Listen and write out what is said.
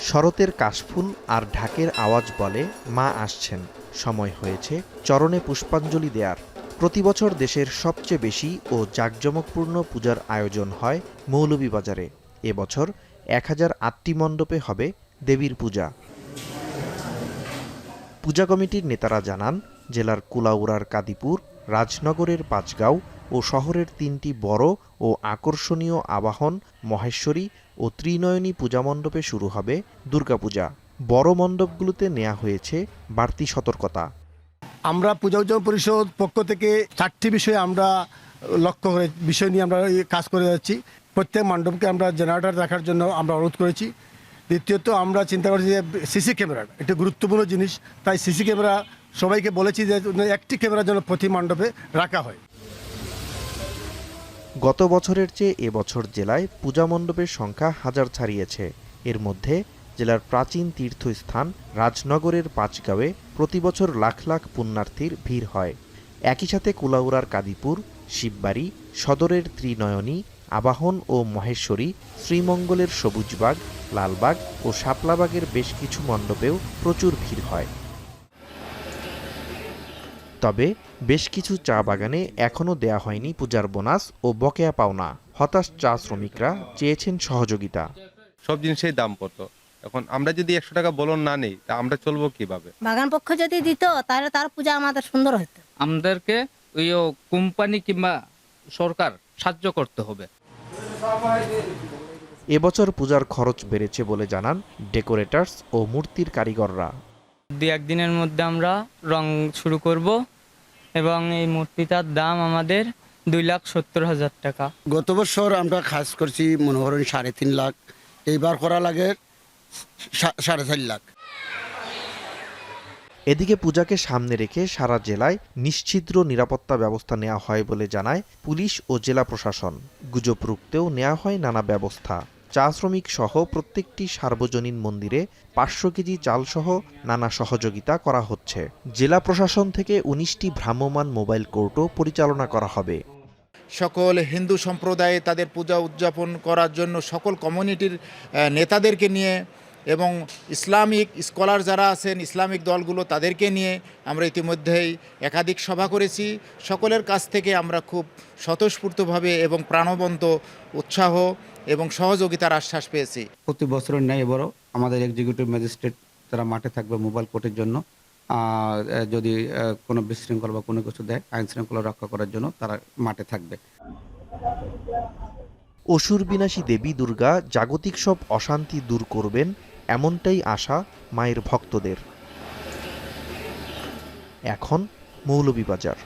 শরতের কাশফুল আর ঢাকের আওয়াজ বলে মা আসছেন, সময় হয়েছে চরণে পুষ্পাঞ্জলি দেয়ার। প্রতিবছর দেশের সবচেয়ে বেশি ও জাঁকজমকপূর্ণ পূজার আয়োজন হয় মৌলভীবাজারে। এবছর 1008টি মণ্ডপে হবে দেবীর পূজা। পূজা কমিটির নেতারা জানান, জেলার কুলাউড়ার কাদিপুর, রাজনগরের পাঁচগাঁও ও শহরের 3টি বড় ও আকর্ষণীয় আবাহন, মহেশ্বরী ও ত্রিনয়নী পূজা মণ্ডপে শুরু হবে দুর্গাপূজা। বড় মণ্ডপগুলোতে নেওয়া হয়েছে বাড়তি সতর্কতা। আমরা পূজা উদযাপন পরিষদ পক্ষ থেকে 4টি বিষয়ে আমরা লক্ষ্য করে বিষয় নিয়ে আমরা কাজ করে যাচ্ছি। প্রত্যেক মণ্ডপকে আমরা জেনারেটর রাখার জন্য আমরা অনুরোধ করেছি। দ্বিতীয়ত আমরা চিন্তা করছি যে সিসি ক্যামেরা একটি গুরুত্বপূর্ণ জিনিস, তাই সিসি ক্যামেরা সবাইকে বলেছি যে একটি ক্যামেরা যেন প্রতি মণ্ডপে রাখা হয়। গত বছরের চেয়ে এবছর জেলায় পূজা মণ্ডপের সংখ্যা হাজার ছাড়িয়েছে। এর মধ্যে জেলার প্রাচীন তীর্থস্থান রাজনগরের পাঁচগাঁওয়ে প্রতিবছর লাখ লাখ পুণ্যার্থীর ভিড় হয়। একই সাথে কুলাউড়ার কাদিপুর, শিববাড়ি, সদরের ত্রিনয়নী, আবাহন ও মহেশ্বরী, শ্রীমঙ্গলের সবুজবাগ, লালবাগ ও শাপলাবাগের বেশ কিছু মণ্ডপেও প্রচুর ভিড় হয়। তবে বেশ কিছু চা বাগানে এখনও দেয়া হয়নি পূজার বোনাস ও বকেয়া পাওনা। হতাশ চা শ্রমিকরা চেয়েছেন সহযোগিতা। সব জিনিসের দাম কত, এখন আমরা যদি 100 টাকা বলন না নেই তা আমরা চলবো কিভাবে? বাগান পক্ষ যদি দিত তাহলে তার পূজা আমাদের সুন্দর হতো। আমাদেরকে ওই কোম্পানি কিংবা সরকার সাহায্য করতে হবে। এবছর পূজার খরচ বেড়েছে বলে জানান ডেকোরেটার্স ও মূর্তির কারিগররা। 2-1 দিনের মধ্যে আমরা রং শুরু করব এবং এই মূর্তিটার দাম আমাদের 2,70,000 টাকা। গত বছর আমরা কাজ করছি মনে করেন 3.5 লাখ, এইবার করা লাগে 4.5 লাখ। এদিকে পূজাকে সামনে রেখে সারা জেলায় নিশ্ছিদ্র নিরাপত্তা ব্যবস্থা নেওয়া হয় বলে জানায় পুলিশ ও জেলা প্রশাসন। গুজব রুখতেও নেওয়া হয় নানা ব্যবস্থা। চা শ্রমিক সহ প্রত্যেকটি সার্বজনীন মন্দিরে 500 কেজি চালসহ নানা সহযোগিতা করা হচ্ছে। জেলা প্রশাসন থেকে 19টি ভ্রাম্যমাণ মোবাইল কোর্টও পরিচালনা করা হবে। সকল হিন্দু সম্প্রদায়ে তাদের পূজা উদযাপন করার জন্য সকল কমিউনিটির নেতাদেরকে নিয়ে এবং ইসলামিক স্কলার যারা আছেন, ইসলামিক দলগুলো তাদেরকে নিয়ে আমরা ইতিমধ্যেই একাধিক সভা করেছি। সকলের কাছ থেকে আমরা খুব স্বতঃস্ফূর্তভাবে এবং প্রাণবন্ত উৎসাহ এবং সহযোগিতার আশ্বাস পেয়েছি। প্রতি বছরের ন্যায় এবারও আমাদের এক্সিকিউটিভ ম্যাজিস্ট্রেট তারা মাঠে থাকবে মোবাইল কোর্টের জন্য। যদি কোনো বিশৃঙ্খলা বা কোনো কিছু দেয়, আইন শৃঙ্খলা রক্ষা করার জন্য তারা মাঠে থাকবে। অসুর বিনাশী দেবী দুর্গা জাগতিক সব অশান্তি দূর করবেন, এমনটাই আশা মায়ের ভক্তদের। এখন মৌলভীবাজার।